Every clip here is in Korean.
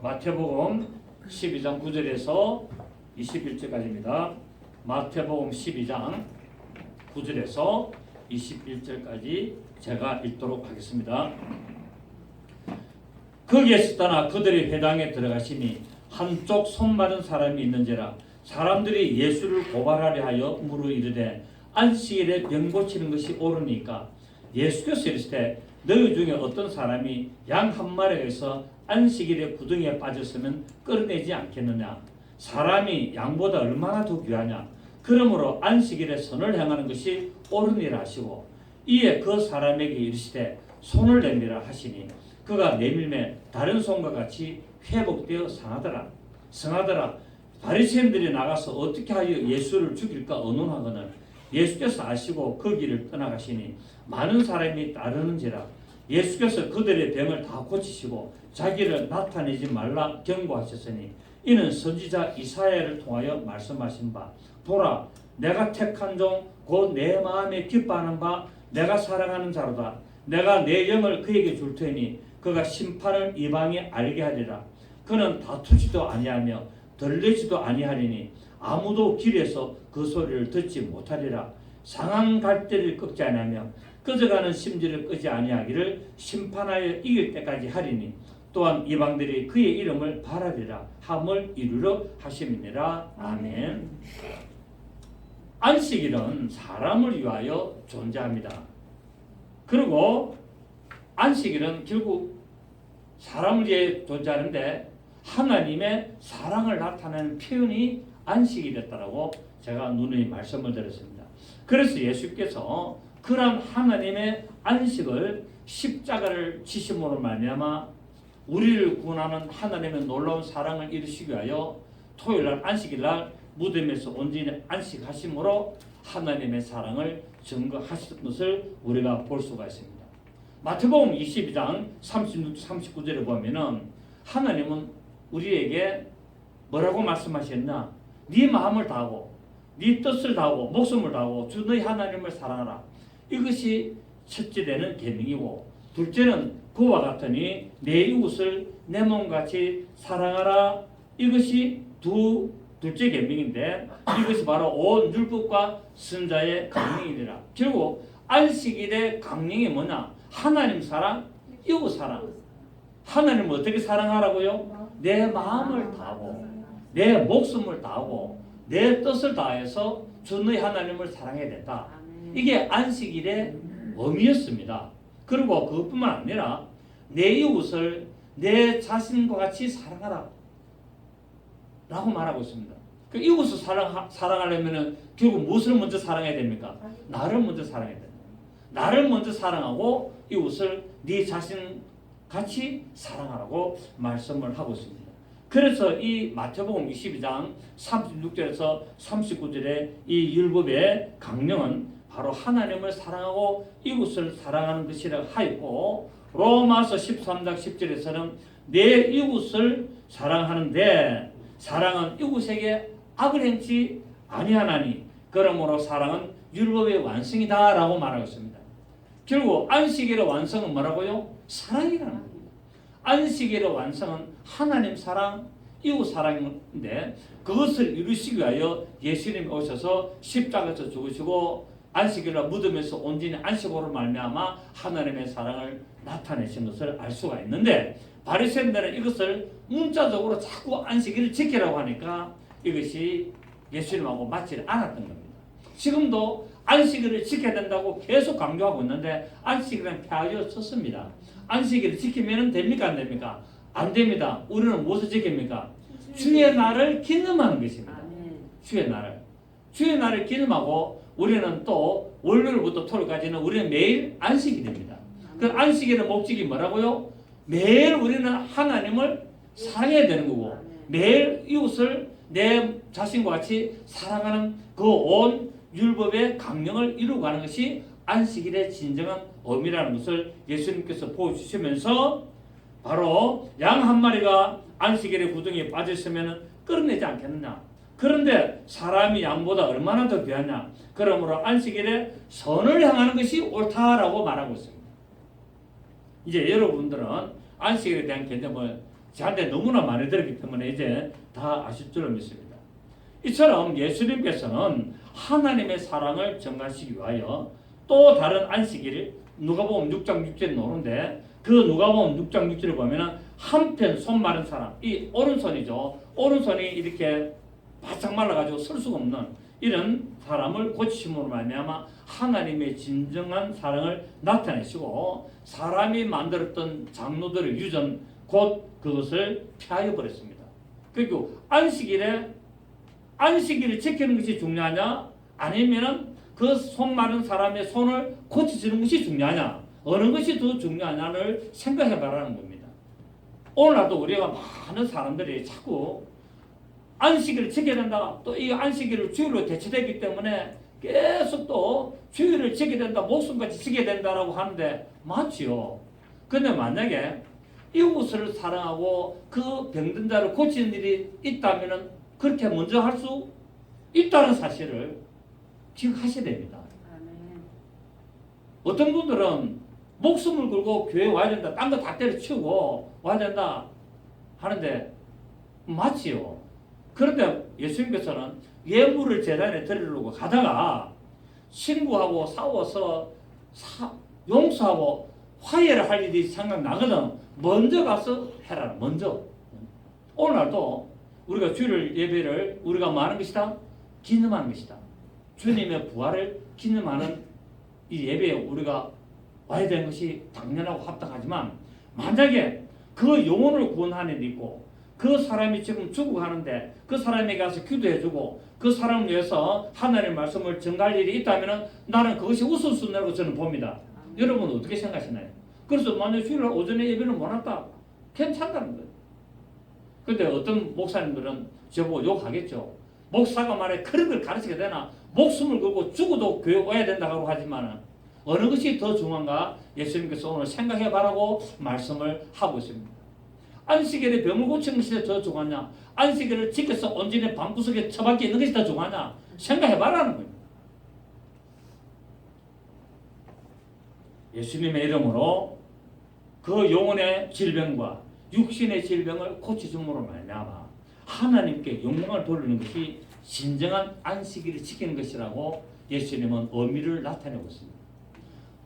마태복음 12장 9절에서 21절까지입니다. 마태복음 12장 9절에서 21절까지 제가 읽도록 하겠습니다. 거기에서 떠나 그들이 회당에 들어가시니 한쪽 손 마른 사람이 있는지라 사람들이 예수를 고발하려 하여 물어 이르되 안식일에 병 고치는 것이 옳으니까 예수께서 이르시되 너희 중에 어떤 사람이 양 한 마리에서 안식일에 구덩이에 빠졌으면 끌어내지 않겠느냐. 사람이 양보다 얼마나 더 귀하냐. 그러므로 안식일에 선을 행하는 것이 옳으니라 하시고 이에 그 사람에게 이르시되 손을 내미라 하시니 그가 내밀매 다른 손과 같이 회복되어 성하더라. 바리새인들이 나가서 어떻게 하여 예수를 죽일까 의논하거늘 예수께서 아시고 그 길을 떠나가시니 많은 사람이 따르는지라. 예수께서 그들의 병을 다 고치시고 자기를 나타내지 말라 경고하셨으니 이는 선지자 이사야를 통하여 말씀하신 바 보라 내가 택한 종 곧 내 마음에 기뻐하는 바 내가 사랑하는 자로다. 내가 내 영을 그에게 줄 테니 그가 심판을 이방에 알게 하리라. 그는 다투지도 아니하며 들리지도 아니하리니 아무도 길에서 그 소리를 듣지 못하리라. 상한 갈대를 꺾지 아니하며 꺼져가는 심지를 끄지 아니하기를 심판하여 이길 때까지 하리니 또한 이방들이 그의 이름을 바라리라 함을 이루려 하심이니라. 아멘. 안식일은 사람을 위하여 존재합니다. 그리고 안식일은 결국 사람을 위해 존재하는데 하나님의 사랑을 나타내는 표현이 안식일이었다라고 제가 누누이 말씀을 드렸습니다. 그래서 예수께서 그런 하나님의 안식을 십자가를 지심으로 말미암아 우리를 구원하는 하나님의 놀라운 사랑을 이루시기 위하여 토요일날 안식일날 무덤에서 온전히 안식하심으로 하나님의 사랑을 증거하신 것을 우리가 볼 수가 있습니다. 마태복음 22장 36, 39절에 보면은 하나님은 우리에게 뭐라고 말씀하셨나? 네 마음을 다하고 네 뜻을 다하고 목숨을 다하고 주 너희 하나님을 사랑하라. 이것이 첫째 되는 계명이고 둘째는 그와 같으니 내 이웃을 내 몸같이 사랑하라. 이것이 둘째 계명인데 이것이 바로 온 율법과 선자의 강령이니라. 결국 안식일의 강령이 뭐냐? 하나님 사랑, 이웃 사랑. 하나님을 어떻게 사랑하라고요? 내 마음을 다하고 내 목숨을 다하고 내 뜻을 다해서 주 너희 하나님을 사랑해야 된다. 이게 안식일의 의미였습니다. 그리고 그것뿐만 아니라 내 이웃을 내 자신과 같이 사랑하라 라고 말하고 있습니다. 그 이웃을 사랑하려면 결국 무엇을 먼저 사랑해야 됩니까? 나를 먼저 사랑해야 됩니다. 나를 먼저 사랑하고 이웃을 네 자신 같이 사랑하라고 말씀을 하고 있습니다. 그래서 이 마태복음 22장 36절에서 39절의 이 율법의 강령은 바로 하나님을 사랑하고 이웃을 사랑하는 것이라 하였고 로마서 13장 10절에서는 내 이웃을 사랑하는데 사랑은 이웃에게 악을 행치 아니하나니 그러므로 사랑은 율법의 완성이다 라고 말하고 있습니다. 결국 안식일의 완성은 뭐라고요? 사랑이라는 겁니다. 안식일의 완성은 하나님 사랑, 이웃 사랑인데 그것을 이루시기 위하여 예수님이 오셔서 십자가에서 죽으시고 안식일날 무덤에서 온전히 안식으로 말미암아 하나님의 사랑을 나타내신 것을 알 수가 있는데 바리새인들은 이것을 문자적으로 자꾸 안식일을 지키라고 하니까 이것이 예수님하고 맞지 않았던 겁니다. 지금도 안식일을 지켜야 된다고 계속 강조하고 있는데 안식일은 폐하였었습니다. 안식일을 지키면 됩니까? 안 됩니까? 안 됩니다. 우리는 무엇을 지킵니까? 주의 날을 기념하는 것입니다. 주의 날을 기념하고 우리는 또 월요일부터 토요일까지는 우리는 매일 안식이 됩니다. 그 안식일의 목적이 뭐라고요? 매일 우리는 하나님을 사랑해야 되는 거고 매일 이웃을 내 자신과 같이 사랑하는 그 온 율법의 강령을 이루어가는 것이 안식일의 진정한 의미라는 것을 예수님께서 보여주시면서 바로 양 한 마리가 안식일의 구덩이에 빠졌으면 끌어내지 않겠느냐. 그런데 사람이 양보다 얼마나 더 귀하냐. 그러므로 안식일에 선을 향하는 것이 옳다라고 말하고 있습니다. 이제 여러분들은 안식일에 대한 개념을 저한테 너무나 많이 들었기 때문에 이제 다 아실 줄로 믿습니다. 이처럼 예수님께서는 하나님의 사랑을 증가시키기 위하여 또 다른 안식일을 누가복음 6장 6절에 나오는데 그 누가복음 6장 6절을 보면은 한편 손 마른 사람, 이 오른손이죠. 오른손이 이렇게 바짝 말라가지고 설 수가 없는 이런 사람을 고치심으로 말미암아 하나님의 진정한 사랑을 나타내시고 사람이 만들었던 장로들의 유전 곧 그것을 피하여 버렸습니다. 그리고 안식일을 지키는 것이 중요하냐 아니면은 그 손 마른 사람의 손을 고치시는 것이 중요하냐 어느 것이 더 중요하냐를 생각해 봐라는 겁니다. 오늘날도 우리가 많은 사람들이 자꾸 안식일을 지켜야 된다. 또 이 안식일을 주일로 대체되기 때문에 계속 또 주일을 지켜야 된다. 목숨같이 지켜야 된다라고 하는데 맞지요. 근데 만약에 이웃을 사랑하고 그 병든 자를 고치는 일이 있다면 그렇게 먼저 할 수 있다는 사실을 기억하셔야 됩니다. 어떤 분들은 목숨을 걸고 교회 와야 된다. 딴 거 다 때려치우고 와야 된다 하는데 맞지요. 그런데 예수님께서는 예물을 제단에 드리려고 가다가 친구하고 싸워서 용서하고 화해를 할 일이 생각나거든. 먼저 가서 해라. 먼저. 오늘날도 우리가 주일 예배를 우리가 뭐 하는 것이다? 기념하는 것이다. 주님의 부활을 기념하는 이 예배에 우리가 와야 되는 것이 당연하고 합당하지만 만약에 그 영혼을 구원하는 일이 있고 그 사람이 지금 죽어가는데 그 사람에게 가서 기도해주고 그 사람을 위해서 하나님의 말씀을 전갈 일이 있다면 나는 그것이 우선순위라고 저는 봅니다. 여러분은 어떻게 생각하시나요? 그래서 만약 주일날 오전에 예배를 못 왔다 괜찮다는 거예요. 근데 어떤 목사님들은 저보고 욕하겠죠. 목사가 말해 그런 걸 가르치게 되나 목숨을 걸고 죽어도 교회 와야 된다고 하지만 어느 것이 더 중요한가 예수님께서 오늘 생각해 바라고 말씀을 하고 있습니다. 안식일에 병을 고치는 것이 더 중요하냐 안식일을 지켜서 온전히 방구석에 처박혀 있는 것이 더 중요하냐 생각해 봐라는 겁니다. 예수님의 이름으로 그 영혼의 질병과 육신의 질병을 고치줌으로 말미암아 하나님께 영광을 돌리는 것이 진정한 안식일을 지키는 것이라고 예수님은 의미를 나타내고 있습니다.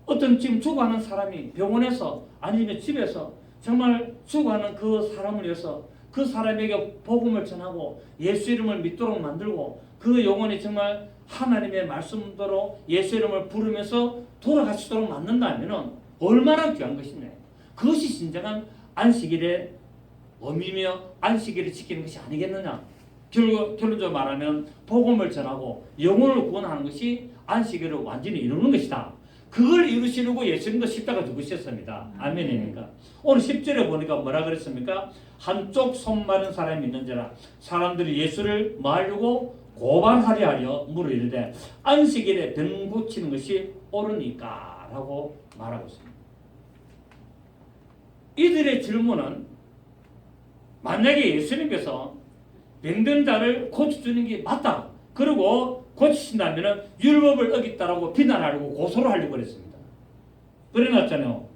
어떤 지금 죽어가는 사람이 병원에서 아니면 집에서 정말 죽어가는 그 사람을 위해서 그 사람에게 복음을 전하고 예수 이름을 믿도록 만들고 그 영혼이 정말 하나님의 말씀대로 예수 이름을 부르면서 돌아가시도록 만든다면 얼마나 귀한 것이냐. 그것이 진정한 안식일의 의미며 안식일을 지키는 것이 아니겠느냐. 결론적으로 말하면 복음을 전하고 영혼을 구원하는 것이 안식일을 완전히 이루는 것이다. 그걸 이루시려고 예수님도 십자가 죽으셨습니다. 아멘입니까? 오늘 10절에 보니까 뭐라 그랬습니까? 한쪽 손 마른 사람이 있는지라 사람들이 예수를 뭐 하려고 고발하려 하여 물어 이르되 안식일에 병 고치는 것이 옳으니까 라고 말하고 있습니다. 이들의 질문은 만약에 예수님께서 병든 자를 고쳐주는 게 맞다. 그리고 고치신다면 율법을 어겼다라고 비난하려고 고소를 하려고 그랬습니다. 그래놨잖아요.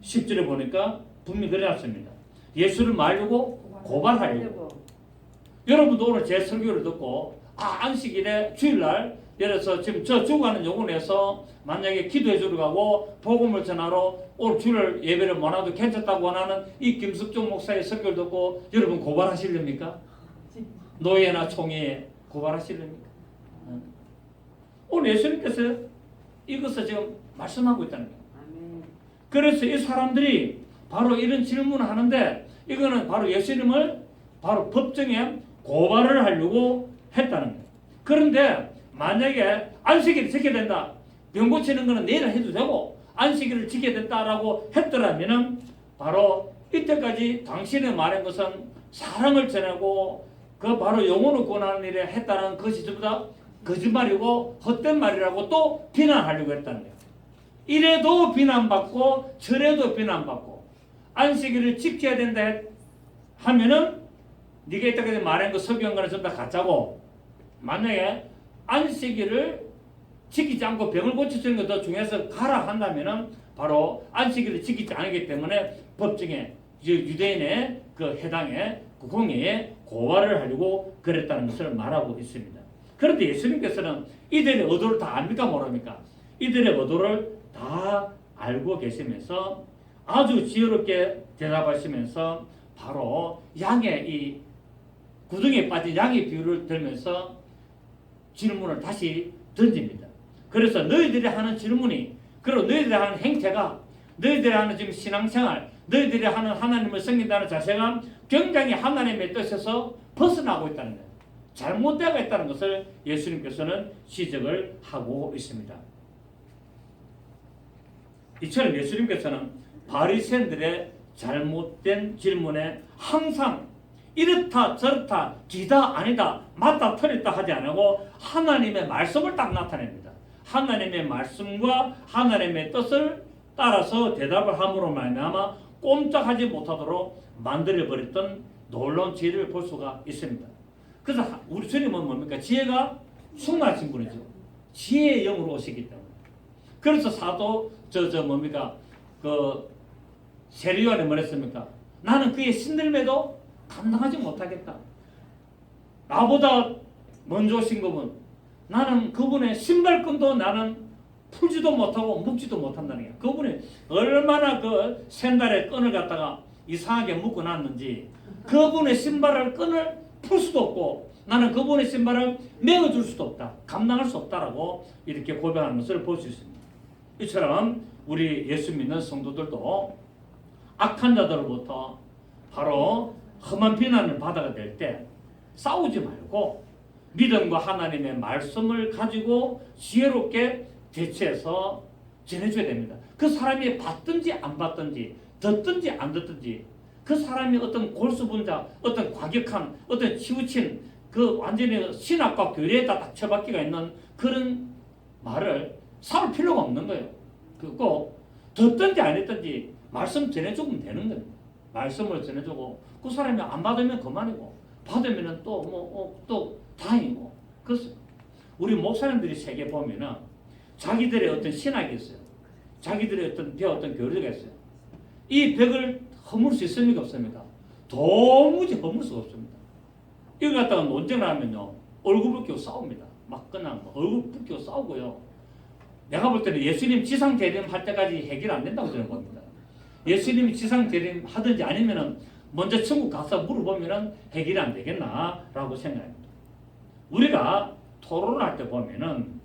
10절에 보니까 분명히 그래놨습니다. 예수를 말려고 고발하려고. 여러분도 오늘 제 설교를 듣고 안식일에 주일날 예를 들어서 지금 저 죽어가는 요군에서 만약에 기도해 주러 가고 복음을 전하러 오늘 주일 예배를 못 와도 괜찮다고 하는 이 김숙종 목사의 설교를 듣고 여러분 고발하시렵니까? 노예나 총회에 고발하시렵니까? 오늘 예수님께서 이것을 지금 말씀하고 있다는 거예요. 그래서 이 사람들이 바로 이런 질문을 하는데 이거는 바로 예수님을 바로 법정에 고발을 하려고 했다는 거예요. 그런데 만약에 안식일을 지켜야 된다. 병 고치는 거는 내일 해도 되고 안식일을 지켜야 된다라고 했더라면 바로 이때까지 당신의 말한 것은 사랑을 전하고 그 바로 영혼을 구원하는 일에 했다는 것이 전부 다 거짓말이고 헛된 말이라고 또 비난하려고 했다는 거예요. 이래도 비난받고 저래도 비난받고 안식일을 지켜야 된다 하면은 네가 이때까지 말한 거 석유한 거는 전부 다 가짜고 만약에 안식일을 지키지 않고 병을 고치는 것 더 중요해서 가라 한다면은 바로 안식일을 지키지 않기 때문에 법정에 유대인의 그 해당의 그 공예에 고발을 하려고 그랬다는 것을 말하고 있습니다. 그런데 예수님께서는 이들의 의도를 다 압니까 모릅니까? 이들의 의도를 다 알고 계시면서 아주 지혜롭게 대답하시면서 바로 양의 이 구덩이에 빠진 양의 비유를 들면서 질문을 다시 던집니다. 그래서 너희들이 하는 질문이, 그리고 너희들이 하는 행태가, 너희들이 하는 지금 신앙생활, 너희들이 하는 하나님을 섬긴다는 자세가 굉장히 하나님의 뜻에서 벗어나고 있다는 거예요. 잘못되어 있다는 것을 예수님께서는 지적을 하고 있습니다. 이처럼 예수님께서는 바리새인들의 잘못된 질문에 항상 이렇다 저렇다 기다 아니다 맞다 틀렸다 하지 않고 하나님의 말씀을 딱 나타냅니다. 하나님의 말씀과 하나님의 뜻을 따라서 대답을 함으로 말미암아 꼼짝하지 못하도록 만들어버렸던 놀라운 지혜를 볼 수가 있습니다. 그래서 우리 주님은 뭡니까? 지혜가 충만하신 분이죠. 지혜의 영으로 오시기 때문에. 그래서 사도 뭡니까? 그 세리요한이 뭐랬습니까? 나는 그의 신들매도 감당하지 못하겠다. 나보다 먼저 오신 그분, 나는 그분의 신발끈도 나는 풀지도 못하고 묶지도 못한다는 거야. 그분이 얼마나 그 샌달의 끈을 갖다가 이상하게 묶어놨는지 그분의 신발을 끈을 풀 수도 없고 나는 그분의 신발을 메어줄 수도 없다. 감당할 수 없다라고 이렇게 고백하는 것을 볼 수 있습니다. 이처럼 우리 예수 믿는 성도들도 악한 자들로부터 바로 험한 비난을 받아야 될 때 싸우지 말고 믿음과 하나님의 말씀을 가지고 지혜롭게 대처해서 전해줘야 됩니다. 그 사람이 받든지 안 받든지 듣든지 안 듣든지 그 사람이 어떤 골수분자, 어떤 과격한, 어떤 치우친 그 완전히 신학과 교리에다 딱 처박기가 있는 그런 말을 사올 필요가 없는 거예요. 그리고 듣든지 안 듣든지 말씀 전해주면 되는 겁니다. 말씀을 전해주고 그 사람이 안 받으면 그만이고 받으면 또 다행이고. 그래서 우리 목사님들이 세계 보면은 자기들의 어떤 신학이 있어요. 자기들의 어떤 배웠던 교리가 있어요. 이 벽을 허물 수 있습니까 없습니까? 도무지 허물 수가 없습니다. 이거 갖다가 논쟁을 하면요 얼굴 붉히고 싸웁니다. 막 그냥 얼굴 붉히고 싸우고요. 내가 볼 때는 예수님 지상 재림 할 때까지 해결 안 된다고 저는 봅니다. 예수님이 지상 재림 하든지 아니면은 먼저 천국 가서 물어보면은 해결이 안 되겠나라고 생각합니다. 우리가 토론할 때 보면은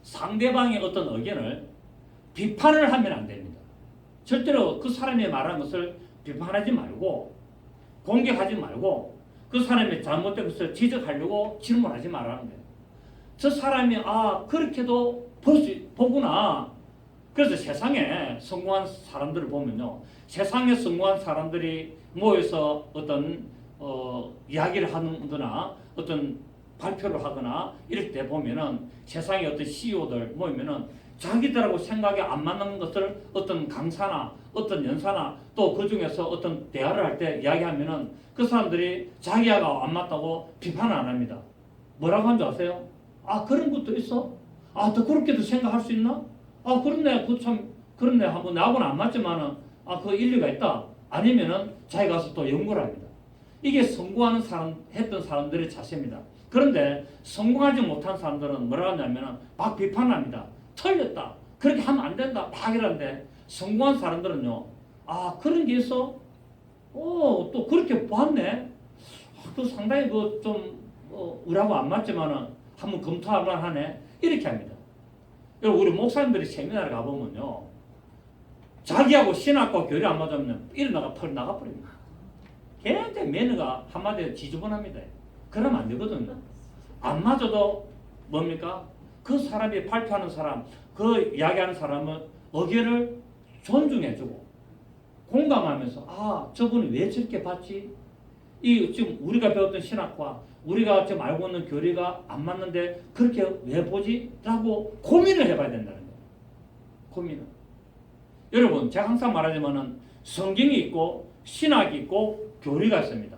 상대방의 어떤 의견을 비판을 하면 안 됩니다. 절대로 그 사람이 말한 것을 비판하지 말고 공격하지 말고 그 사람이 잘못된 것을 지적하려고 질문하지 말라는 거예요. 저 사람이 그렇게도 보구나. 그래서 세상에 성공한 사람들을 보면요. 세상에 성공한 사람들이 모여서 어떤 이야기를 하거나 어떤 발표를 하거나 이럴 때 보면은 세상에 어떤 CEO들 모이면은 자기들하고 생각이 안 맞는 것을 어떤 강사나 어떤 연사나 또 그 중에서 어떤 대화를 할 때 이야기하면은 그 사람들이 자기하고 안 맞다고 비판을 안 합니다. 뭐라고 한 줄 아세요? 그런 것도 있어? 또 그렇게도 생각할 수 있나? 그렇네. 그렇네. 한번 나하고는 안 맞지만은 그 일리가 있다. 아니면은 자기 가서 또 연구를 합니다. 이게 성공하는 했던 사람들의 자세입니다. 그런데 성공하지 못한 사람들은 뭐라고 하냐면은 막 비판합니다. 틀렸다. 그렇게 하면 안 된다. 막 이러는데 성공한 사람들은요. 그런 게 있어? 또 그렇게 봤네. 그 상당히 우리하고 안 맞지만은 한번 검토할 만하네. 이렇게 합니다. 여러분 우리 목사님들이 세미나를 가보면요. 자기하고 신학과 교리 안 맞으면 일어나가 털 나가버립니다. 걔한테 매너가 한마디로 지저분합니다. 그러면 안 되거든요. 안 맞아도 뭡니까? 그 사람이 발표하는 사람, 그 이야기하는 사람은 의견을 존중해주고 공감하면서 저분이 왜 저렇게 봤지? 지금 우리가 배웠던 신학과 우리가 지금 알고 있는 교리가 안 맞는데 그렇게 왜 보지? 라고 고민을 해봐야 된다는 거예요. 고민을. 여러분 제가 항상 말하지만은 성경이 있고 신학이 있고 교리가 있습니다.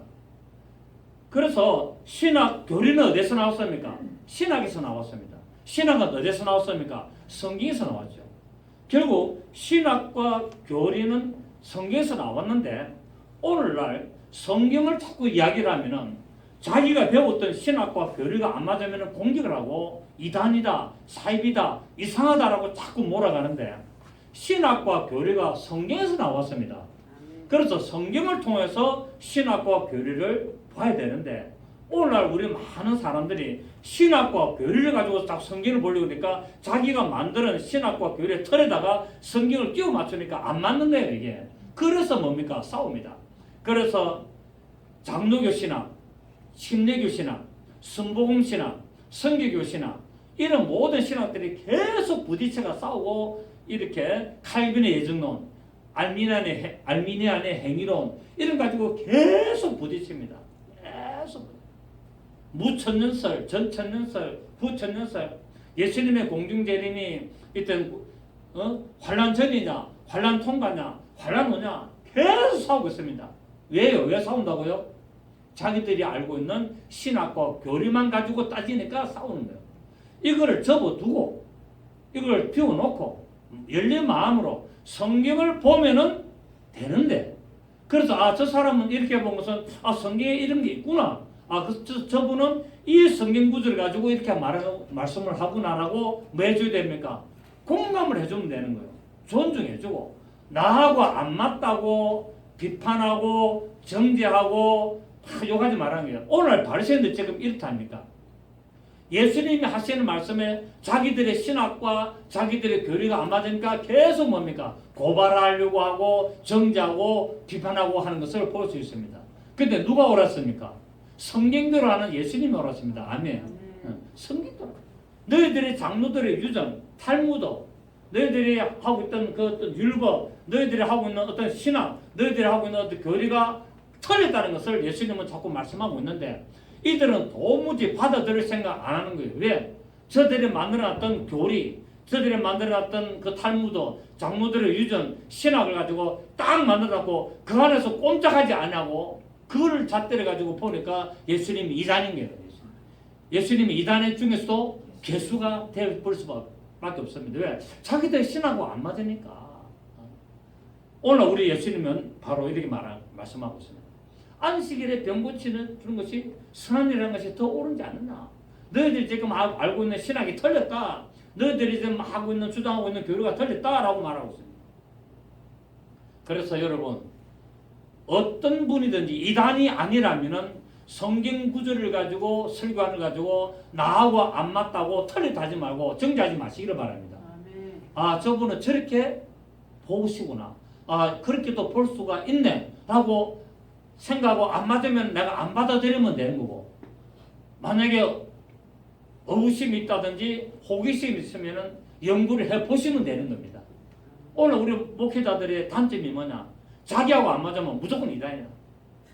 그래서 신학, 교리는 어디서 나왔습니까? 신학에서 나왔습니다. 신학은 어디서 나왔습니까? 성경에서 나왔죠. 결국 신학과 교리는 성경에서 나왔는데 오늘날 성경을 자꾸 이야기를 하면은 자기가 배웠던 신학과 교리가 안 맞으면 공격을 하고 이단이다, 사입이다, 이상하다라고 자꾸 몰아가는데 신학과 교리가 성경에서 나왔습니다. 그래서 성경을 통해서 신학과 교리를 봐야 되는데 오늘날 우리 많은 사람들이 신학과 교리를 가지고 딱 성경을 보려고 하니까 자기가 만드는 신학과 교리의 틀에다가 성경을 끼워 맞추니까 안 맞는 거예요 이게. 그래서 뭡니까? 싸웁니다. 그래서 장로교 신학, 침례교 신학, 순복음 신학, 성교교 신학 이런 모든 신학들이 계속 부딪혀가 싸우고 이렇게 칼빈의 예정론, 알미니안의 행위론 이런 가지고 계속 부딪힙니다. 계속 무천년설, 전천년설, 후천년설 예수님의 공중재림이 이땐 환란 전이냐, 환란 통과냐, 환란 후냐 계속 싸우고 있습니다. 왜요? 왜 싸운다고요? 자기들이 알고 있는 신학과 교리만 가지고 따지니까 싸우는 거예요. 이거를 접어두고 이걸 비워놓고 열린 마음으로 성경을 보면은 되는데 그래서 저 사람은 이렇게 본 것은 성경에 이런 게 있구나. 저분은 이 성경 구절을 가지고 이렇게 말씀을 하구나라고 뭐 해줘야 됩니까? 공감을 해주면 되는 거예요. 존중해주고 나하고 안 맞다고 비판하고 정죄하고 욕하지 말라는 거예요. 오늘 바리새인들 지금 이렇답니까? 예수님이 하시는 말씀에 자기들의 신학과 자기들의 교리가 안 맞으니까 계속 뭡니까? 고발하려고 하고 정죄하고 비판하고 하는 것을 볼 수 있습니다. 근데 누가 옳았습니까? 성경대로 하는 예수님이 옳았습니다. 아멘. 성경대로. 너희들의 장로들의 유전, 탈무도, 너희들이 하고 있던 그 어떤 율법, 너희들이 하고 있는 어떤 신학, 너희들이 하고 있는 어떤 교리가 틀렸다는 것을 예수님은 자꾸 말씀하고 있는데 이들은 도무지 받아들일 생각 안 하는 거예요. 왜? 저들이 만들어놨던 교리, 저들이 만들어놨던 그 탈무도, 장로들의 유전, 신학을 가지고 딱 만들어놨고 그 안에서 꼼짝하지 않냐고 그거를 잣대를 가지고 보니까 예수님이 이단인 거예요. 예수님이 이단 중에서도 개수가 되어볼 수밖에 없습니다. 왜? 자기들 신하고 안 맞으니까. 오늘 우리 예수님은 바로 이렇게 말씀하고 있습니다. 안식일에 병 고치는 주는 것이 선한이라는 것이 더 옳은지 않느냐. 너희들이 지금 알고 있는 신학이 틀렸다. 너희들이 지금 하고 있는 주장하고 있는 교류가 틀렸다라고 말하고 있습니다. 그래서 여러분 어떤 분이든지 이단이 아니라면은 성경 구절을 가지고 설교안을 가지고 나하고 안 맞다고 틀렸다 하지 말고 정죄하지 마시기를 바랍니다. 저분은 저렇게 보시구나. 그렇게도 볼 수가 있네 라고 생각하고 안 맞으면 내가 안 받아들이면 되는 거고 만약에 의구심이 있다든지 호기심이 있으면 연구를 해보시면 되는 겁니다. 오늘 우리 목회자들의 단점이 뭐냐? 자기하고 안 맞으면 무조건 이단이야.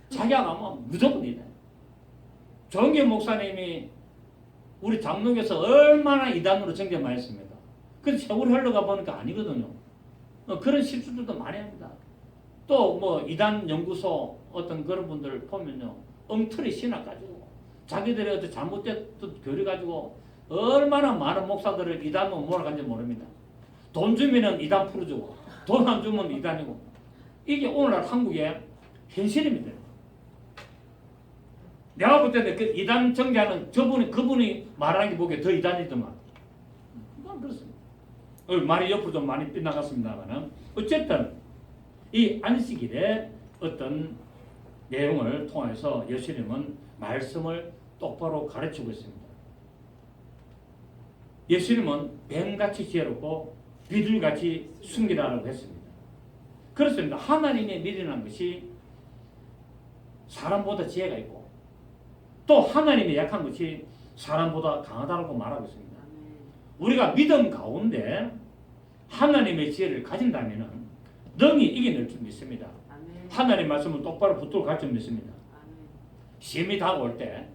자기하고 안 맞으면 무조건 이단이야. 조은경 목사님이 우리 장로교에서 얼마나 이단으로 정죄 많이 했습니까? 근데 세월이 흘러가 보니까 아니거든요. 그런 실수들도 많이 합니다. 또 뭐 이단 연구소 어떤 그런 분들 보면요. 엉터리 신학 가지고 자기들의 어떤 잘못됐던 교리 가지고 얼마나 많은 목사들을 이단으로 몰아간지 모릅니다. 돈 주면은 이단 풀어주고 돈 안 주면 이단이고 이게 오늘날 한국의 현실입니다. 내가 볼 때는 그 이단 정죄하는 그분이 말하는 게 보기에 더 이단이더만. 그렇습니다. 말이 옆으로 좀 많이 빗나갔습니다만 어쨌든 이 안식일의 어떤 내용을 통해서 예수님은 말씀을 똑바로 가르치고 있습니다. 예수님은 뱀같이 지혜롭고 비둘같이 순결하라고 했습니다. 그렇습니다. 하나님의 미련한 것이 사람보다 지혜가 있고 또 하나님의 약한 것이 사람보다 강하다고 말하고 있습니다. 우리가 믿음 가운데 하나님의 지혜를 가진다면 능히 이겨낼 줄 믿습니다. 하나님의 말씀을 똑바로 붙들고 갈 줄 믿습니다. 시험이 다가올 때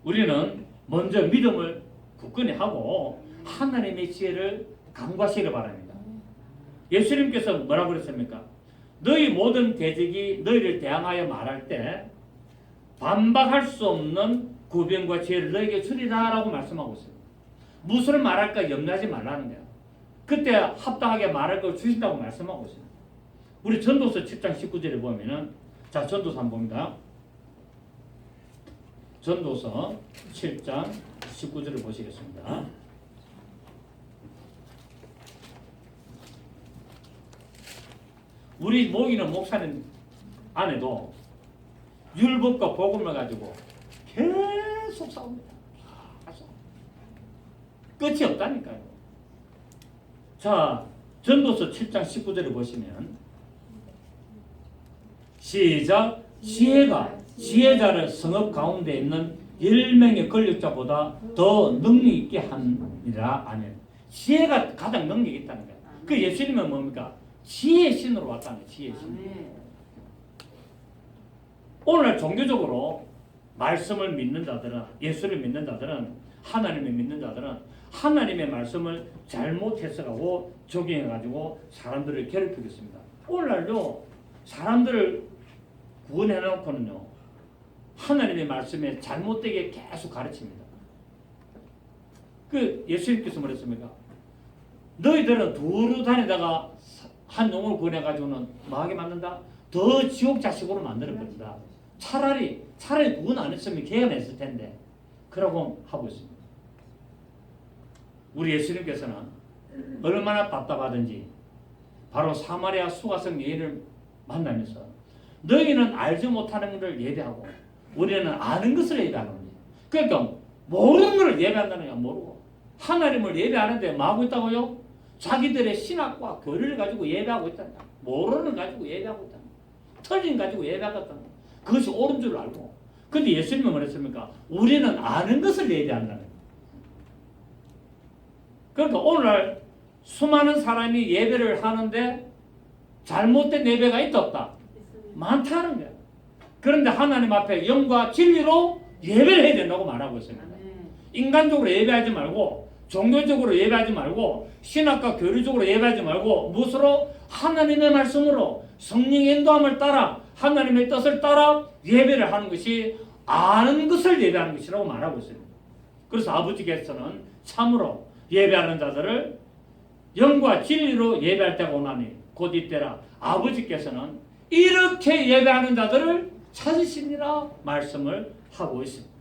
우리는 먼저 믿음을 굳건히 하고 하나님의 지혜를 간과하시기를 바랍니다. 예수님께서 뭐라고 그랬습니까? 너희 모든 대적이 너희를 대항하여 말할 때 반박할 수 없는 구변과 지혜를 너에게 주리라 라고 말씀하고 있습니다. 무엇을 말할까 염려하지 말라는 거예요. 그때 합당하게 말할 걸 주신다고 말씀하고 있습니다. 우리 전도서 7장 19절에 보면은 자 전도서 한번 봅니다. 전도서 7장 19절을 보시겠습니다. 우리 모이는 목사님 안에도 율법과 복음을 가지고 계속 싸웁니다. 끝이 없다니까요. 자, 전도서 7장 19절을 보시면 시작. 지혜자를 성읍 가운데 있는 10명의 권력자보다 더 능력 있게 하니라. 아멘. 지혜가 가장 능력이 있다는 거예요. 그 예수님은 뭡니까? 지혜의 신으로 왔다는 거예요. 지혜의 신. 오늘날 종교적으로 말씀을 믿는 자들은, 예수를 믿는 자들은, 하나님을 믿는 자들은 하나님의 말씀을 잘못 해석하고 적용해가지고 사람들을 괴롭히고 있습니다. 오늘날도 사람들을 구원해놓고는요, 하나님의 말씀에 잘못되게 계속 가르칩니다. 그 예수님께서 뭐랬습니까? 너희들은 두루 다니다가 한 영혼을 구원해가지고는 뭐하게 만든다? 더 지옥 자식으로 만들어버린다. 차라리 구원 안 했으면 개헌했을 텐데 그러고 하고 있습니다. 우리 예수님께서는 얼마나 답답하든지 바로 사마리아 수가성 여인을 만나면서 너희는 알지 못하는 것을 예배하고 우리는 아는 것을 예배하는 거예요. 그러니까 모르는 것을 예배한다는 게 모르고 하나님을 예배하는데 뭐 하고 있다고요? 자기들의 신학과 교리를 가지고 예배하고 있다는 거예요. 모르는 가지고 예배하고 있다는 거예요. 틀린 가지고 예배하고 있다는 거예요. 그것이 옳은 줄 알고. 근데 예수님은 뭐랬습니까? 우리는 아는 것을 예배한다는 거예요. 그러니까 오늘날 수많은 사람이 예배를 하는데 잘못된 예배가 있다 없다? 많다는 거예요. 그런데 하나님 앞에 영과 진리로 예배를 해야 된다고 말하고 있습니다. 인간적으로 예배하지 말고 종교적으로 예배하지 말고 신학과 교리적으로 예배하지 말고 무엇으로? 하나님의 말씀으로 성령의 인도함을 따라 하나님의 뜻을 따라 예배를 하는 것이 아는 것을 예배하는 것이라고 말하고 있습니다. 그래서 아버지께서는 참으로 예배하는 자들을 영과 진리로 예배할 때가 오나니 곧 이때라. 아버지께서는 이렇게 예배하는 자들을 찾으시니라 말씀을 하고 있습니다.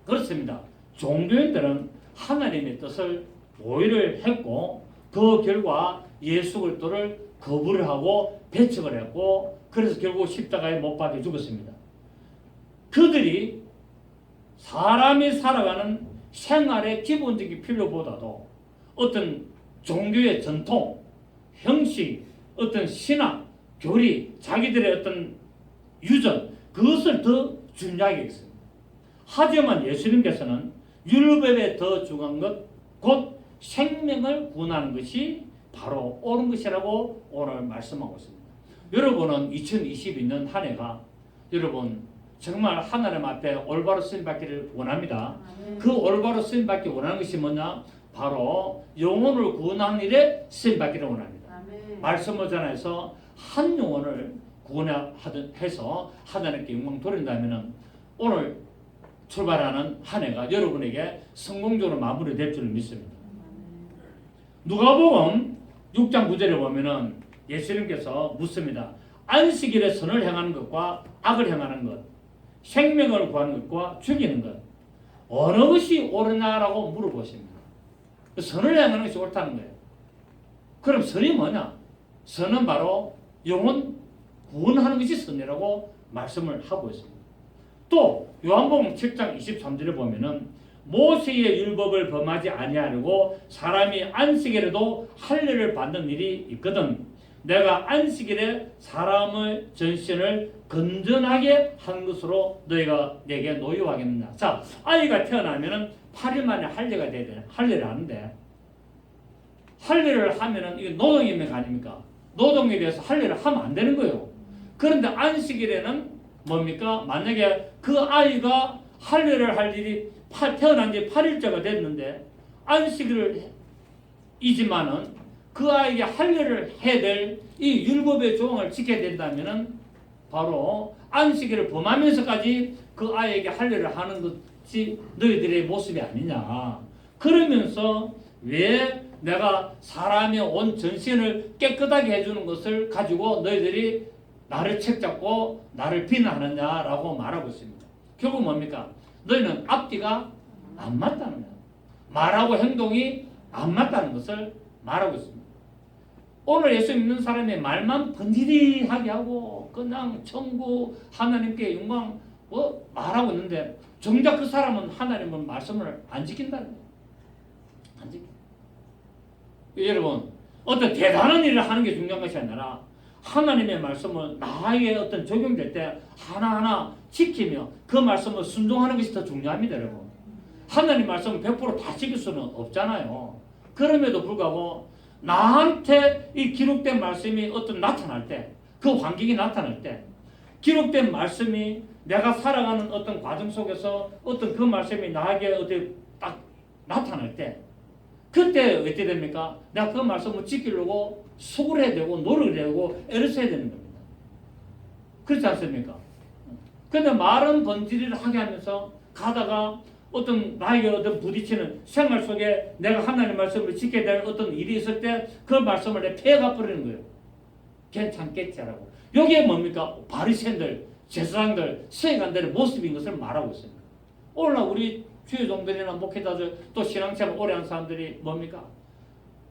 그렇습니다. 종교인들은 하나님의 뜻을 오해를 했고 그 결과 예수 그리스도를 거부를 하고 배척을 했고 그래서 결국 십자가에 못 박혀 죽었습니다. 그들이 사람이 살아가는 생활의 기본적인 필요보다도 어떤 종교의 전통, 형식, 어떤 신학, 교리, 자기들의 어떤 유전 그것을 더 중요하게 했습니다. 하지만 예수님께서는 율법에 더 중요한 것, 곧 생명을 구원하는 것이 바로 옳은 것이라고 오늘 말씀하고 있습니다. 여러분은 2022년 한 해가 여러분 정말 하나님 앞에 올바로 쓰임받기를 원합니다. 그 올바로 쓰임받기 원하는 것이 뭐냐? 바로 영혼을 구원하는 일에 쓰임받기를 원합니다. 말씀을 전해서 한 영혼을 구원해서 하나님께 영광 돌린다면 오늘 출발하는 한 해가 여러분에게 성공적으로 마무리될 줄 믿습니다. 누가복음 6장 9절에 보면은 예수님께서 묻습니다. 안식일에 선을 행하는 것과 악을 행하는 것, 생명을 구하는 것과 죽이는 것, 어느 것이 옳으냐라고 물어보십니다. 선을 행하는 것이 옳다는 거예요. 그럼 선이 뭐냐? 선은 바로 영혼 구원하는 것이 선이라고 말씀을 하고 있습니다. 또 요한복음 7장 23절에 보면은 모세의 율법을 범하지 아니하려고 사람이 안식일에도 할례를 받는 일이 있거든. 내가 안식일에 사람의 전신을 건전하게 한 것으로 너희가 내게 노여하겠느냐. 자, 아이가 태어나면은 8일 만에 할례가 돼야 돼. 할례를 하는데 할례를 하면은 이게 노동입니까 아닙니까? 노동에 대해서 할례를 하면 안 되는 거예요. 그런데 안식일에는 뭡니까? 만약에 그 아이가 할례를 할 일이 태어난 지 8일째가 됐는데 안식일을 이지만은 그 아이에게 할례를 해야 될 이 율법의 조항을 지켜야 된다면은 바로 안식일을 범하면서까지 그 아이에게 할례를 하는 것이 너희들의 모습이 아니냐. 그러면서 왜 내가 사람의 온 전신을 깨끗하게 해주는 것을 가지고 너희들이 나를 책잡고 나를 비난하느냐라고 말하고 있습니다. 결국 뭡니까? 너희는 앞뒤가 안 맞다는 거예요. 말하고 행동이 안 맞다는 것을 말하고 있습니다. 오늘 예수 믿는 사람의 말만 번지르하게 하고 그냥 천국 하나님께 영광 말하고 있는데 정작 그 사람은 하나님은 말씀을 안 지킨다는 거예요. 안 지켜. 여러분 어떤 대단한 일을 하는 게 중요한 것이 아니라 하나님의 말씀을 나에게 어떤 적용될 때 하나하나 지키며 그 말씀을 순종하는 것이 더 중요합니다. 여러분 하나님 말씀을 100%다 지킬 수는 없잖아요. 그럼에도 불구하고 나한테 이 기록된 말씀이 어떤 나타날 때, 그 환경이 나타날 때, 기록된 말씀이 내가 살아가는 어떤 과정 속에서 어떤 그 말씀이 나에게 어디 딱 나타날 때, 그때 어떻게 됩니까? 내가 그 말씀을 지키려고 수고를 해야 되고 노력을 해야 되고 애를 써야 되는 겁니다. 그렇지 않습니까? 근데 말은 번지르르 하게 하면서 가다가 어떤 나에게 어떤 부딪히는 생활 속에 내가 하나님 말씀을 지켜야 될 어떤 일이 있을 때 그 말씀을 내 폐가 버리는 거예요. 괜찮겠지라고. 여기에 뭡니까? 바리새인들, 제사장들, 서기관들의 모습인 것을 말하고 있습니다. 오늘날 우리 주요종들이나 목회자들 또 신앙생활 오래 한 사람들이 뭡니까?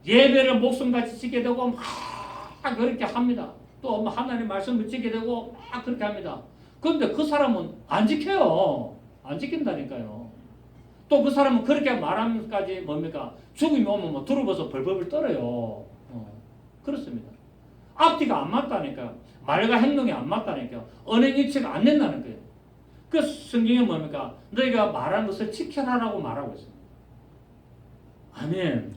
예배를 목숨같이 지게 되고 막 그렇게 합니다. 또 하나님 말씀을 지게 되고 막 그렇게 합니다. 그런데 그 사람은 안 지켜요. 안 지킨다니까요. 또 그 사람은 그렇게 말하면서까지 뭡니까? 죽음이 오면 뭐 두루버서 벌벌 떨어요. 그렇습니다. 앞뒤가 안 맞다니까요. 말과 행동이 안 맞다니까요. 언행일치가 안 된다는 거예요. 그 성경에 뭡니까? 너희가 말한 것을 지켜라라고 말하고 있습니다. 아멘.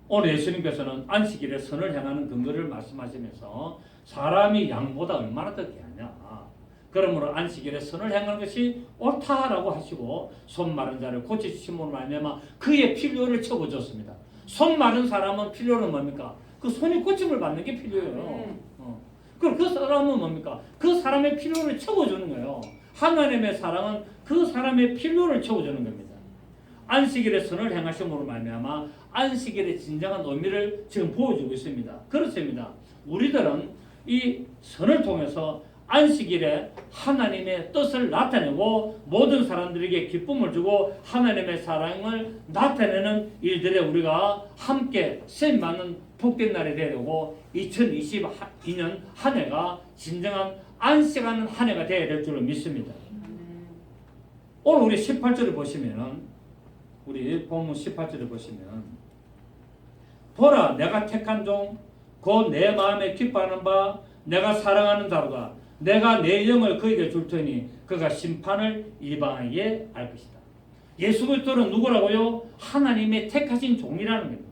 오늘 예수님께서는 안식일에 선을 행하는 근거를 말씀하시면서 사람이 양보다 얼마나 더 귀하냐. 그러므로 안식일에 선을 행하는 것이 옳다라고 하시고 손 마른 자를 고치심으로 말미암아 그의 필요를 채워줬습니다. 손 마른 사람은 필요는 뭡니까? 그 손이 고침을 받는 게 필요해요. 그럼 그 사람은 뭡니까? 그 사람의 필요를 채워주는 거예요. 하나님의 사랑은 그 사람의 필요를 채워주는 겁니다. 안식일에 선을 행하심으로 말미암아 안식일의 진정한 의미를 지금 보여주고 있습니다. 그렇습니다. 우리들은 이 선을 통해서 안식일에 하나님의 뜻을 나타내고 모든 사람들에게 기쁨을 주고 하나님의 사랑을 나타내는 일들에 우리가 함께 쓰임받는 복된 날이 되고 2022년 한 해가 진정한 안식하는 한 해가 되어야 될 줄로 믿습니다. 오늘 우리 18절을 보시면 우리 본문 18절을 보시면 보라 내가 택한 종 곧 내 마음에 기뻐하는 바 내가 사랑하는 자로다. 내가 내 영을 그에게 줄 테니 그가 심판을 이방에게 알 것이다. 예수 그리스도는 누구라고요? 하나님의 택하신 종이라는 겁니다.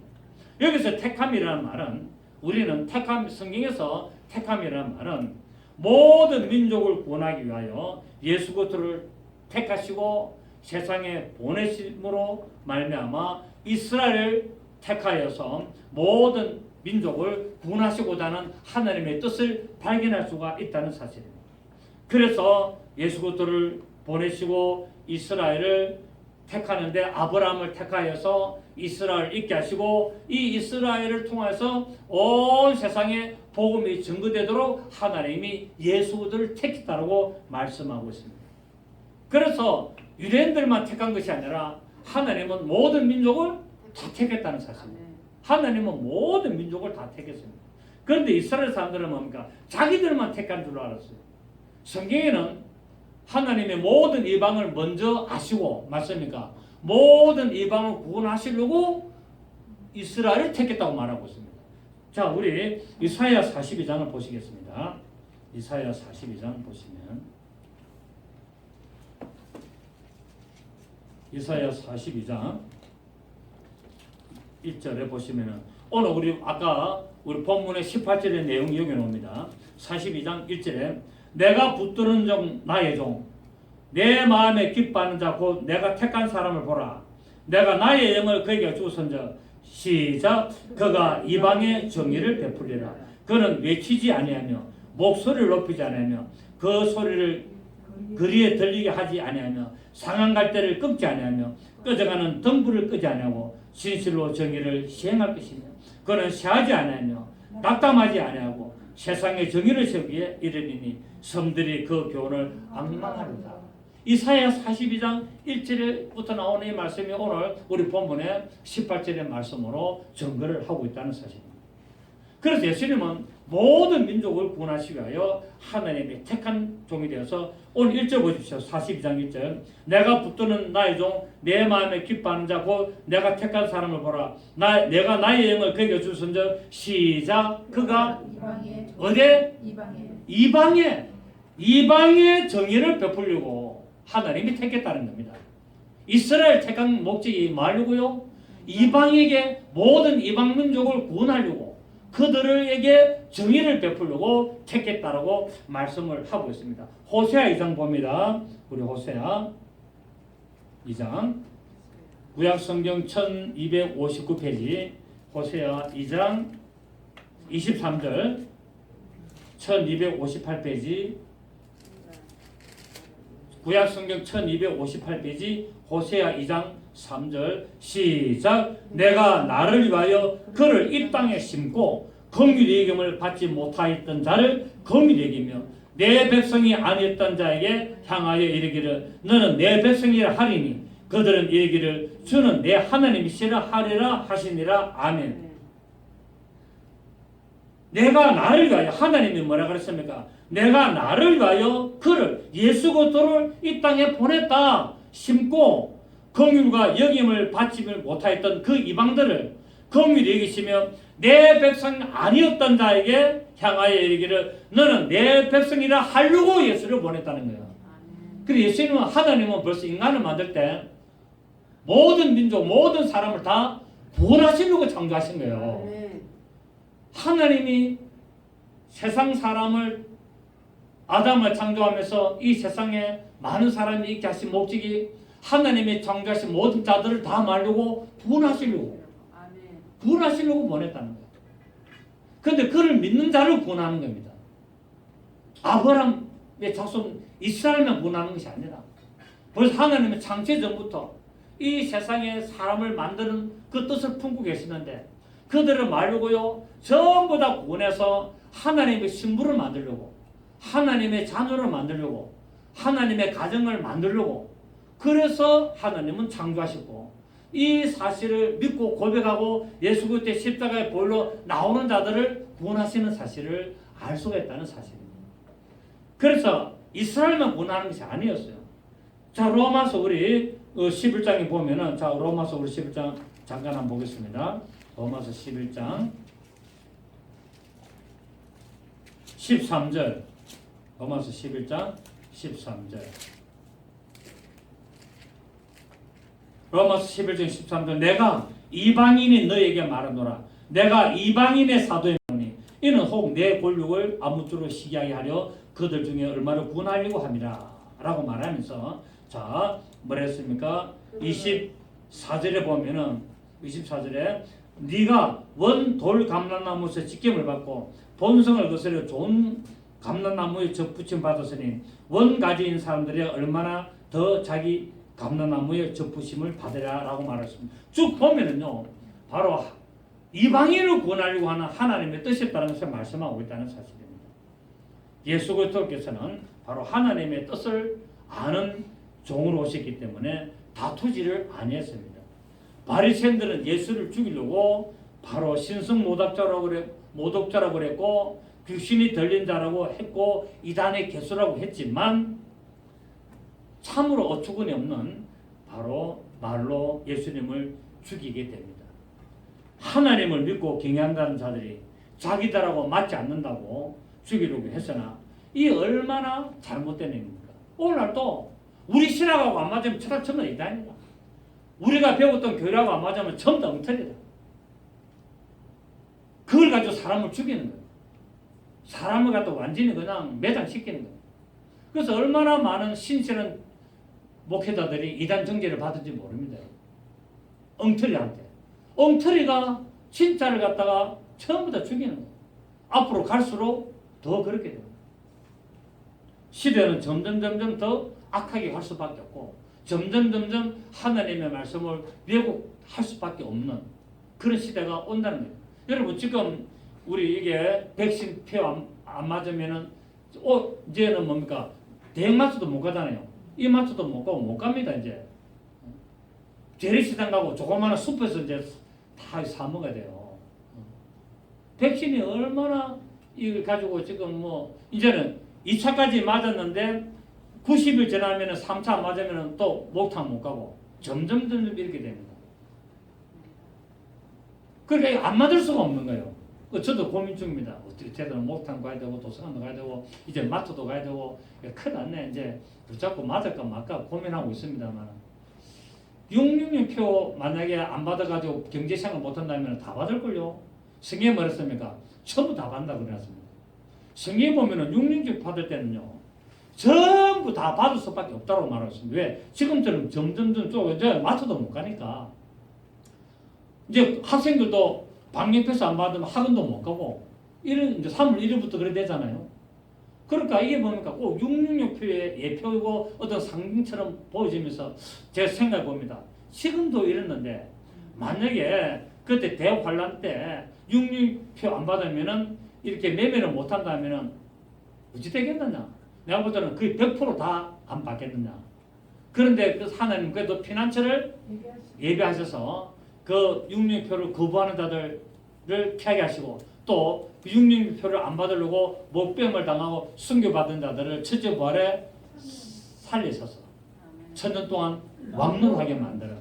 여기서 택함이라는 말은 우리는 택함 성경에서 택함이라는 말은 모든 민족을 구원하기 위하여 예수 그리스도를 택하시고 세상에 보내심으로 말미암아 이스라엘을 택하여서 모든 민족을 구원하시고자 하는 하나님의 뜻을 발견할 수가 있다는 사실입니다. 그래서 예수 그리스도를 보내시고 이스라엘을 택하는데 아브라함을 택하여서 이스라엘을 있게 하시고 이 이스라엘을 통해서 온 세상에 복음이 전거되도록 하나님이 예수 그리스도를 택했다고 말씀하고 있습니다. 그래서 유대인들만 택한 것이 아니라 하나님은 모든 민족을 다 택했다는 사실입니다. 하나님은 모든 민족을 다 택했습니다. 그런데 이스라엘 사람들은 뭡니까? 자기들만 택한 줄 알았어요. 성경에는 하나님의 모든 이방을 먼저 아시고 맞습니까? 모든 이방을 구원하시려고 이스라엘을 택했다고 말하고 있습니다. 자, 우리 이사야 42장을 보시겠습니다. 이사야 42장 보시면 이사야 42장 1절에 보시면은 오늘 우리 아까 우리 본문의 18절의 내용이 여기 나옵니다. 42장 1절에 내가 붙드는 종 나의 종 내 마음에 기뻐하는 자 곧 내가 택한 사람을 보라. 내가 나의 영을 그에게 주선저 시작 그가 이방의 정의를 베풀리라. 그는 외치지 아니하며 목소리를 높이지 아니하며 그 소리를 거리에 들리게 하지 아니하며 상한 갈대를 끊지 아니하며 꺼져가는 등불을 끄지 아니하고 진실로 정의를 시행할 것이며 그는 시하지 아니하며 낙담하지 아니하고 세상의 정의를 세우기에 이르리니 섬들이 그 교훈을 앙망하리라. 이사야 42장 1절부터 나오는 이 말씀이 오늘 우리 본문의 18절의 말씀으로 증거를 하고 있다는 사실입니다. 그래서 예수님은 모든 민족을 구원하시기 위하여 하나님의 택한 종이 되어서 오늘 1절 보십시오. 42장 1절. 내가 붙드는 나의 종 내 마음에 기뻐하는 자 곧 내가 택한 사람을 보라. 내가 나의 영을 그에게 주선적 시작. 그가 어디에? 이방의 정의를 베풀려고 하나님이 택했다는 겁니다. 이스라엘 택한 목적이 뭐하려고요? 이방에게 모든 이방 민족을 구원하려고 그들에게 정의를 베풀려고 택했다라고 말씀을 하고 있습니다. 호세아 2장 봅니다. 우리 호세아 2장 구약성경 1259페이지 호세아 2장 23절 1258페이지 구약성경 1258페이지 호세아 2장 3절 시작. 내가 나를 위하여 그를 이 땅에 심고 긍휼히 여김을 받지 못하였던 자를 긍휼히 여기며 내 백성이 아니었던 자에게 향하여 이르기를 너는 내 백성이라 하리니 그들은 이르기를 주는 내 하나님이시라 하리라 하시니라. 아멘. 내가 나를 위하여 하나님이 뭐라 그랬습니까? 내가 나를 위하여 그를 예수 그리스도를 이 땅에 보냈다. 심고 긍휼과 여김을 받지 못하였던 그 이방들을 긍휼히 여기시며 내 백성 아니었던 자에게 향하여 이르기를 너는 내 백성이라 하려고 예수를 보냈다는 거예요. 그래서 예수님은 하나님은 벌써 인간을 만들 때 모든 민족 모든 사람을 다 구원하시려고 창조하신 거예요. 하나님이 세상 사람을 아담을 창조하면서 이 세상에 많은 사람이 있게 하신 목적이 하나님이 창조하신 모든 자들을 다 말려고 구원하시려고 보냈다는 거예요. 그런데 그를 믿는 자를 구원하는 겁니다. 아브라함의 자손 이스라엘만 구원하는 것이 아니라 벌써 하나님은 창세 전부터 이 세상에 사람을 만드는 그 뜻을 품고 계시는데 그들을 말려고요 전부 다 구원해서 하나님의 신부를 만들려고 하나님의 자녀를 만들려고 하나님의 가정을 만들려고 그래서 하나님은 창조하셨고 이 사실을 믿고 고백하고 예수 그리스도의 십자가의 보혈로 나오는 자들을 구원하시는 사실을 알 수가 있다는 사실입니다. 그래서 이스라엘만 구원하는 것이 아니었어요. 자, 로마서 우리 11장에 보면은 자, 로마서 우리 11장 잠깐 한번 보겠습니다. 로마서 11장 13절 로마서 11장 13절 로마서 11장 13절 내가 이방인이 너에게 말하노라 내가 이방인의 사도이노니 이는 혹 내 권력을 아무쪼록 시기하게 하려 그들 중에 얼마를 구원하려고 함이라 라고 말하면서 자 뭐라 했습니까? 24절에 보면은 24절에 네가 원 돌 감람나무에서 직경을 받고 본성을 거스려 좋은 감람나무에 접붙임 받았으니 원 가지인 사람들이 얼마나 더 자기 감람나무에 접붙임을 받으라 라고 말했습니다. 쭉 보면은요 바로 이방인을 구원하려고 하는 하나님의 뜻이었다는 것을 말씀하고 있다는 사실입니다. 예수 그리스도께서는 바로 하나님의 뜻을 아는 종으로 오셨기 때문에 다투지를 아니했습니다. 바리새인들은 예수를 죽이려고 바로 모독자라고 그랬고 귀신이 들린 자라고 했고 이단의 개수라고 했지만 참으로 어처구니 없는 바로 말로 예수님을 죽이게 됩니다. 하나님을 믿고 경외한다는 자들이 자기들하고 맞지 않는다고 죽이려고 했으나 이 얼마나 잘못된 행위입니까? 오늘날도 우리 신학하고 안 맞으면 철학처럼 이단이다. 우리가 배웠던 교리하고 안 맞으면 전부 다 엉터리다. 그걸 가지고 사람을 죽이는 거예요. 사람을 갖다 완전히 그냥 매장시키는 거예요. 그래서 얼마나 많은 신실한 목회자들이 이단 정죄를 받은지 모릅니다. 엉터리한테. 엉터리가 진짜를 갖다가 전부 다 죽이는 거예요. 앞으로 갈수록 더 그렇게 됩니다. 시대는 점점 더 악하게 갈 수밖에 없고 점점 하나님의 말씀을 왜곡할 수밖에 없는 그런 시대가 온다는 거예요. 여러분 지금 우리 이게 백신 표 안 맞으면은 이제는 뭡니까? 대형마트도 못 가잖아요. 이마트도 못 가고 못 갑니다 이제. 재래시장 가고 조그마한 숲에서 이제 다 사 먹어야 돼요. 백신이 얼마나 이걸 가지고 지금 뭐 이제는 2차까지 맞았는데 90일 지나면은 3차 맞으면은 또 목탕 못 가고 점점 이렇게 됩니다. 그러니까 안 맞을 수가 없는 거예요. 저도 고민 중입니다. 어떻게 제대로 목탕 가야 되고 도서관도 가야 되고 이제 마트도 가야 되고 큰일 났네. 이제 붙잡고 맞을까 말까 고민하고 있습니다만 666표 만약에 안 받아가지고 경제시장을 못한다면 다 받을걸요. 성경에 뭐랬습니까? 전부 다 받는다 그랬습니다. 성경에 보면은 666 받을 때는요 전부 다 받을 수밖에 없다고 말하고 있습니다. 왜? 지금처럼 점점 이제 마트도 못 가니까 이제 학생들도 방역패스 안 받으면 학원도 못 가고 이런 이제 3월 1일부터 그래 되잖아요. 그러니까 이게 뭡니까? 꼭 666표의 예표이고 어떤 상징처럼 보여지면서 제가 생각해 봅니다. 지금도 이랬는데 만약에 그때 대환란 때 666표 안 받으면은 이렇게 매매를 못 한다면은 어찌 되겠느냐? 내가 볼 때는 거의 100% 다 안 받겠느냐? 그런데 그 하나님 그래도 피난처를 예비하셔서 그 666표를 거부하는 자들을 피하게 하시고 또 666표를 안 받으려고 목뱀을 당하고 순교받은 자들을 첫째 부활에 살리셔서 천년 동안 왕노하게 만드는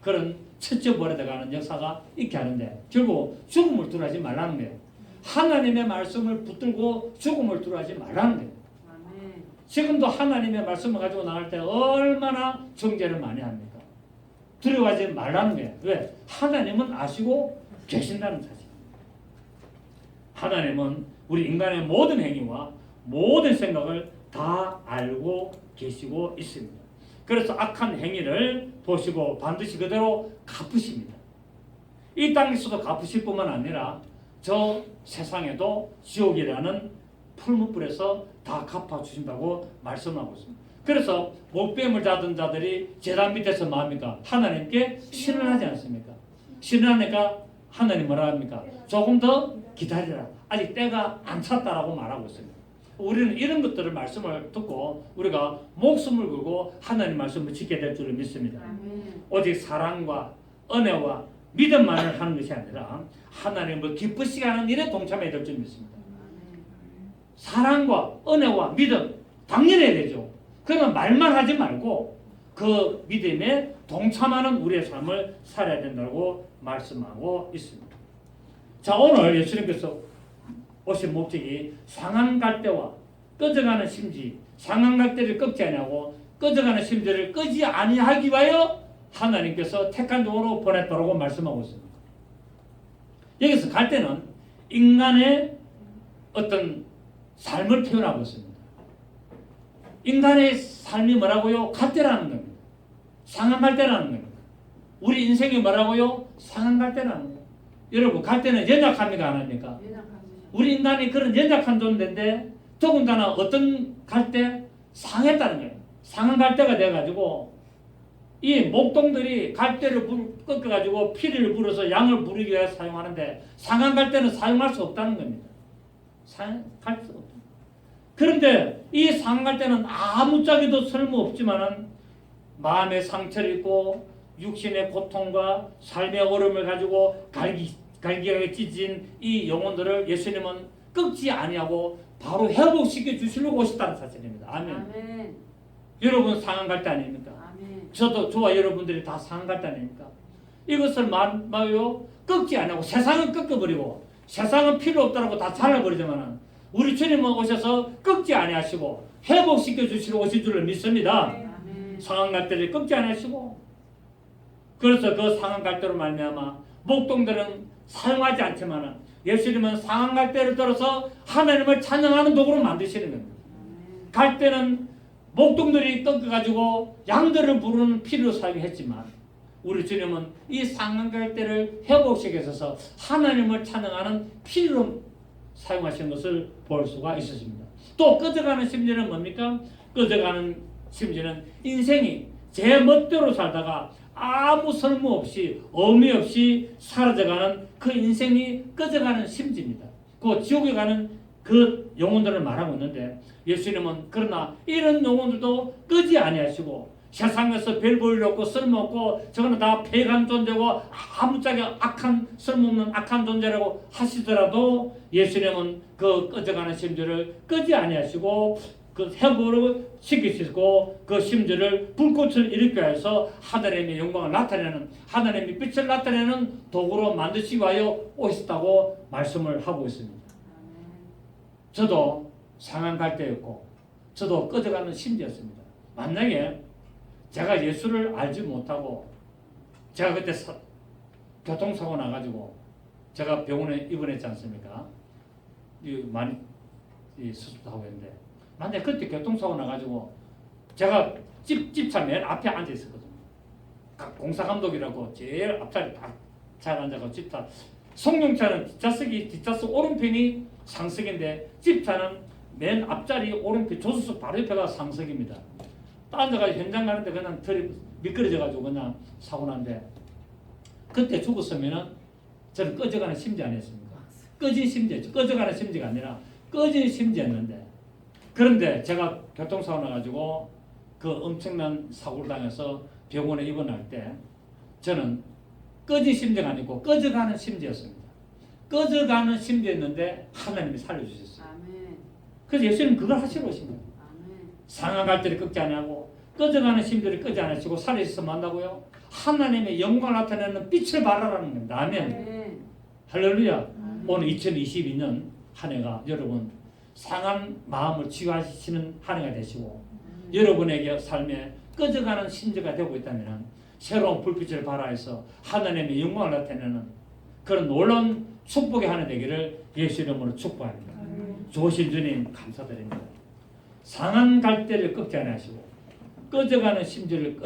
그런 첫째 부활에 들어가는 역사가 있게 하는데 결국 죽음을 두려워하지 말라는 거예요. 하나님의 말씀을 붙들고 죽음을 두려워하지 말라는 거예요. 지금도 하나님의 말씀을 가지고 나갈 때 얼마나 정죄를 많이 합니까? 두려워하지 말라는 거예요. 왜? 하나님은 아시고 계신다는 사실. 하나님은 우리 인간의 모든 행위와 모든 생각을 다 알고 계시고 있습니다. 그래서 악한 행위를 보시고 반드시 그대로 갚으십니다. 이 땅에서도 갚으실 뿐만 아니라 저 세상에도 지옥이라는 풀무불에서 다 갚아주신다고 말씀하고 있습니다. 그래서 목뱀을 잡은 자들이 제단 밑에서 뭐합니까? 하나님께 신원하지 않습니까? 신원하니까 하나님 뭐라 합니까? 조금 더 기다리라. 아직 때가 안 찼다라고 말하고 있습니다. 우리는 이런 것들을 말씀을 듣고 우리가 목숨을 걸고 하나님 말씀을 지켜야 될 줄을 믿습니다. 오직 사랑과 은혜와 믿음만을 하는 것이 아니라 하나님을 기쁘시게 하는 일에 동참해야 될 줄 믿습니다. 사랑과 은혜와 믿음 당연히 해야 되죠. 그러면 말만 하지 말고 그 믿음에 동참하는 우리의 삶을 살아야 된다고 말씀하고 있습니다. 자, 오늘 예수님께서 오신 목적이 상한갈대와 꺼져가는 심지, 상한갈대를 꺾지 아니하고 꺼져가는 심지를 끄지 아니하기 위하여 하나님께서 택한 종으로 보냈다고 말씀하고 있습니다. 여기서 갈대는 인간의 어떤 삶을 표현하고 있습니다. 인간의 삶이 뭐라고요? 갈대라는 겁니다. 상한갈대라는 겁니다. 우리 인생이 뭐라고요? 상한갈대라는 거예요. 여러분 갈대는 연약합니까? 안 합니까? 우리 인간이 그런 연약한 존재인데 더군다나 어떤 갈대? 상했다는 거예요. 상한 갈대가 돼가지고 이 목동들이 갈대를 꺾어가지고 피를 불어서 양을 부르기 위해서 사용하는데 상한 갈대는 사용할 수 없다는 겁니다. 사용할 수 없다. 그런데 이 상한 갈대는 아무짝에도 쓸모없지만은 마음의 상처를 입고 육신의 고통과 삶의 어려움을 가지고 갈기하게 찢은 이 영혼들을 예수님은 꺾지 아니하고 바로 회복시켜 주시려고 오셨다는 사실입니다. 아멘. 아멘. 여러분 상한 갈대 아닙니까? 아멘. 저도 저와 여러분들이 다 상한 갈대 아닙니까? 이것을 말요 꺾지 아니하고 세상은 꺾어버리고 세상은 필요 없다고 다 잘라버리지만은 우리 주님은 오셔서 꺾지 아니하시고 회복시켜 주시러 오신 줄을 믿습니다. 아멘. 상한 갈대를 꺾지 아니하시고 그래서 그 상한 갈대로 말미암아 목동들은 사용하지 않지만은 예수님은 상한 갈대를 들어서 하나님을 찬양하는 도구로 만드시는 겁니다. 갈대는 목동들이 꺾어가지고 양들을 부르는 피로 사용했지만 우리 주님은 이 상한 갈대를 회복시켜서 하나님을 찬양하는 피로 사용하신 것을 볼 수가 있었습니다. 또 꺼져가는 심지는 뭡니까? 꺼져가는 심지는 인생이 제 멋대로 살다가 아무 쓸모없이 의미 없이 사라져가는 그 인생이 꺼져가는 심지입니다. 그 지옥에 가는 그 영혼들을 말하고 있는데 예수님은 그러나 이런 영혼들도 끄지 아니하시고 세상에서 별 볼일 없고 쓸모없고 저거는 다 폐간 존재고 아무짝에 악한 쓸모없는 악한 존재라고 하시더라도 예수님은 그 꺼져가는 심지를 끄지 아니하시고 그 회복을 시키시고 그 심지를 불꽃을 일으켜 해서 하나님의 영광을 나타내는 하나님의 빛을 나타내는 도구로 만드시기 위하여 오셨다고 말씀을 하고 있습니다. 저도 상한 갈 때였고 저도 꺼져가는 심지였습니다. 만약에 제가 예수를 알지 못하고 제가 그때 교통사고 나가지고 제가 병원에 입원했지 않습니까? 많이 수술도 하고 했는데 만약에 그때 교통사고 나가지고 제가 집차 맨 앞에 앉아 있었거든요. 공사감독이라고 제일 앞자리 잘 앉아서 집차 승용차는 뒷좌석 오른편이 상석인데 집차는 맨 앞자리 오른편 조수석 바로 옆에가 상석입니다. 앉아가지고 현장 가는데 그냥 털이 미끄러져가지고 그냥 사고 난데 그때 죽었으면은 저는 꺼져가는 심지 아니었습니까? 꺼진 심지였죠. 꺼져가는 심지가 아니라 꺼진 심지였는데 그런데 제가 교통사고 나가지고 그 엄청난 사고를 당해서 병원에 입원할 때 저는 꺼진 심지가 아니고 꺼져가는 심지였습니다. 꺼져가는 심지였는데 하나님이 살려주셨어요. 아멘. 그래서 예수님 그걸 하시러 오신 거예요. 상한 갈 때를 끄지 아니하고 꺼져가는 심지를 끄지 않으시고 살려주셔서 만나고요. 하나님의 영광을 나타내는 빛을 발하라는 겁니다. 아멘. 할렐루야. 오늘 2022년 한 해가 여러분 상한 마음을 치유하시는 한 해가 되시고 여러분에게 삶에 꺼져가는 심지가 되고 있다면 새로운 불빛을 발하여서 하나님의 영광을 나타내는 그런 놀라운 축복의 한 해 되기를 예수 이름으로 축복합니다. 좋으신 주님 감사드립니다. 상한 갈대를 꺾지 않으시고 꺼져가는 심지를